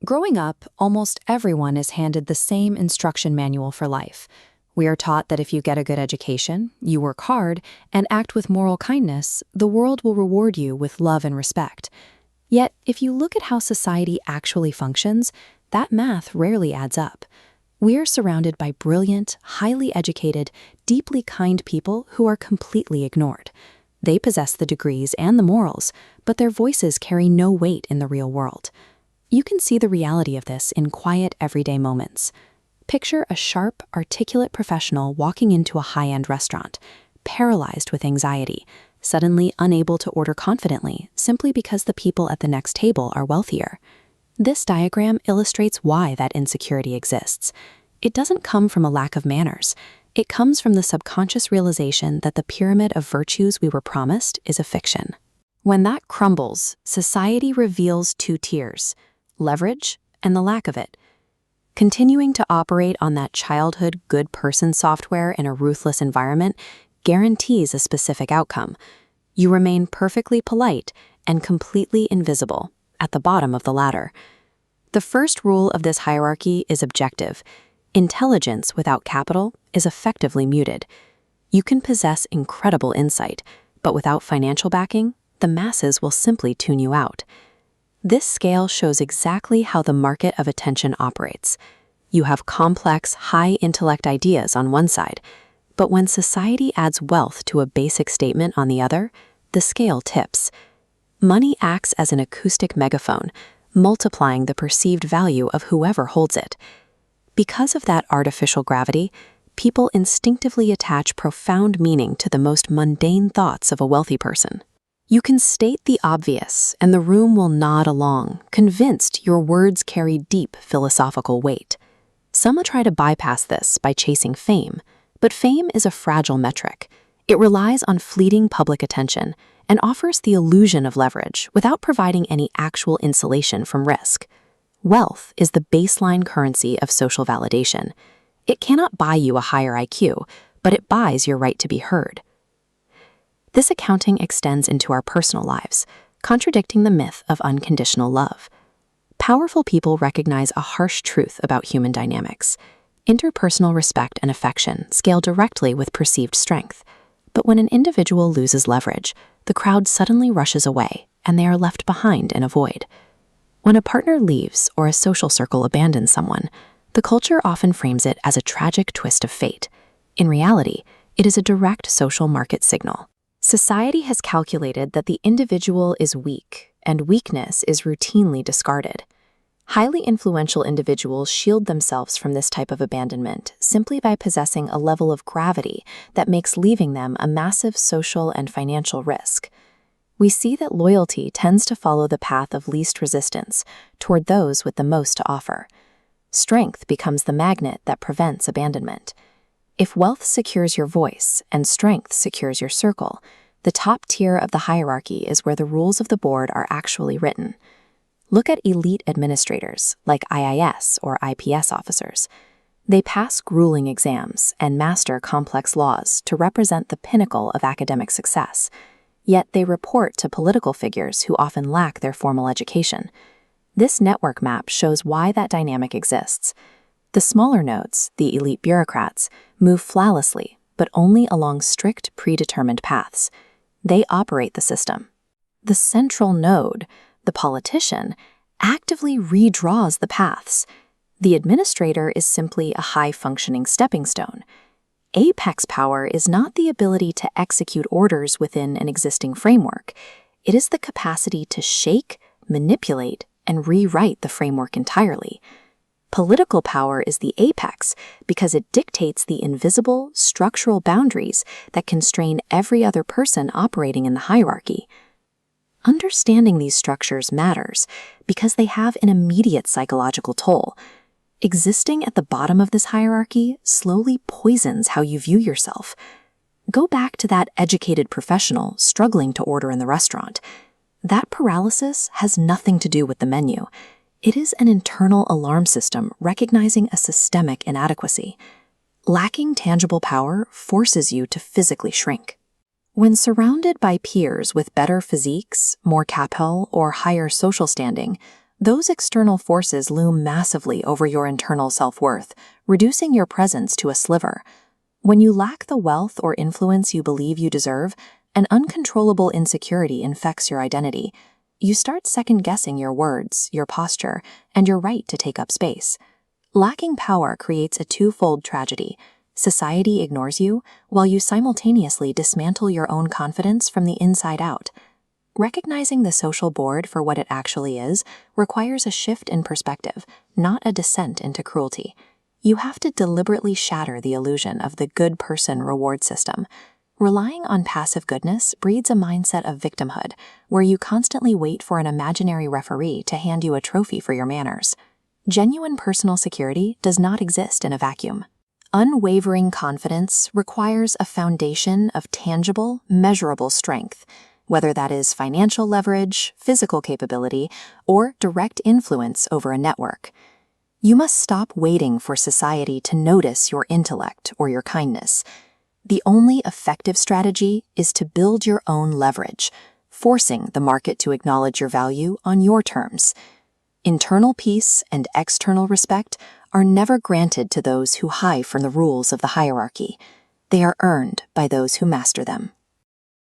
Growing up, almost everyone is handed the same instruction manual for life. We are taught that if you get a good education, you work hard, and act with moral kindness, the world will reward you with love and respect. Yet, if you look at how society actually functions, that math rarely adds up. We are surrounded by brilliant, highly educated, deeply kind people who are completely ignored. They possess the degrees and the morals, but their voices carry no weight in the real world. You can see the reality of this in quiet, everyday moments. Picture a sharp, articulate professional walking into a high-end restaurant, paralyzed with anxiety, suddenly unable to order confidently simply because the people at the next table are wealthier. This diagram illustrates why that insecurity exists. It doesn't come from a lack of manners. It comes from the subconscious realization that the pyramid of virtues we were promised is a fiction. When that crumbles, society reveals two tiers: leverage and the lack of it. Continuing to operate on that childhood good person software in a ruthless environment guarantees a specific outcome. You remain perfectly polite and completely invisible at the bottom of the ladder. The first rule of this hierarchy is objective. Intelligence without capital is effectively muted. You can possess incredible insight, but without financial backing, the masses will simply tune you out. This scale shows exactly how the market of attention operates. You have complex, high-intellect ideas on one side, but when society adds wealth to a basic statement on the other, the scale tips. Money acts as an acoustic megaphone, multiplying the perceived value of whoever holds it. Because of that artificial gravity, people instinctively attach profound meaning to the most mundane thoughts of a wealthy person. You can state the obvious, and the room will nod along, convinced your words carry deep philosophical weight. Some try to bypass this by chasing fame, but fame is a fragile metric. It relies on fleeting public attention and offers the illusion of leverage without providing any actual insulation from risk. Wealth is the baseline currency of social validation. It cannot buy you a higher IQ, but it buys your right to be heard. This accounting extends into our personal lives, contradicting the myth of unconditional love. Powerful people recognize a harsh truth about human dynamics. Interpersonal respect and affection scale directly with perceived strength. But when an individual loses leverage, the crowd suddenly rushes away, and they are left behind in a void. When a partner leaves or a social circle abandons someone, the culture often frames it as a tragic twist of fate. In reality, it is a direct social market signal. Society has calculated that the individual is weak, and weakness is routinely discarded. Highly influential individuals shield themselves from this type of abandonment simply by possessing a level of gravity that makes leaving them a massive social and financial risk. We see that loyalty tends to follow the path of least resistance toward those with the most to offer. Strength becomes the magnet that prevents abandonment. If wealth secures your voice and strength secures your circle, the top tier of the hierarchy is where the rules of the board are actually written. Look at elite administrators like IAS or IPS officers. They pass grueling exams and master complex laws to represent the pinnacle of academic success, yet they report to political figures who often lack their formal education. This network map shows why that dynamic exists. The smaller nodes, the elite bureaucrats, move flawlessly, but only along strict, predetermined paths. They operate the system. The central node, the politician, actively redraws the paths. The administrator is simply a high-functioning stepping stone. Apex power is not the ability to execute orders within an existing framework. It is the capacity to shake, manipulate, and rewrite the framework entirely. Political power is the apex because it dictates the invisible, structural boundaries that constrain every other person operating in the hierarchy. Understanding these structures matters because they have an immediate psychological toll. Existing at the bottom of this hierarchy slowly poisons how you view yourself. Go back to that educated professional struggling to order in the restaurant. That paralysis has nothing to do with the menu. It is an internal alarm system recognizing a systemic inadequacy. Lacking tangible power forces you to physically shrink. When surrounded by peers with better physiques, more capital, or higher social standing, Those external forces loom massively over your internal self-worth, reducing your presence to a sliver. When you lack the wealth or influence you believe you deserve, an uncontrollable insecurity infects your identity. You start second-guessing your words, your posture, and your right to take up space. Lacking power creates a twofold tragedy. Society ignores you, while you simultaneously dismantle your own confidence from the inside out. Recognizing the social board for what it actually is requires a shift in perspective, not a descent into cruelty. You have to deliberately shatter the illusion of the good person reward system. Relying on passive goodness breeds a mindset of victimhood, where you constantly wait for an imaginary referee to hand you a trophy for your manners. Genuine personal security does not exist in a vacuum. Unwavering confidence requires a foundation of tangible, measurable strength, whether that is financial leverage, physical capability, or direct influence over a network. You must stop waiting for society to notice your intellect or your kindness. The only effective strategy is to build your own leverage, forcing the market to acknowledge your value on your terms. Internal peace and external respect are never granted to those who hide from the rules of the hierarchy. They are earned by those who master them.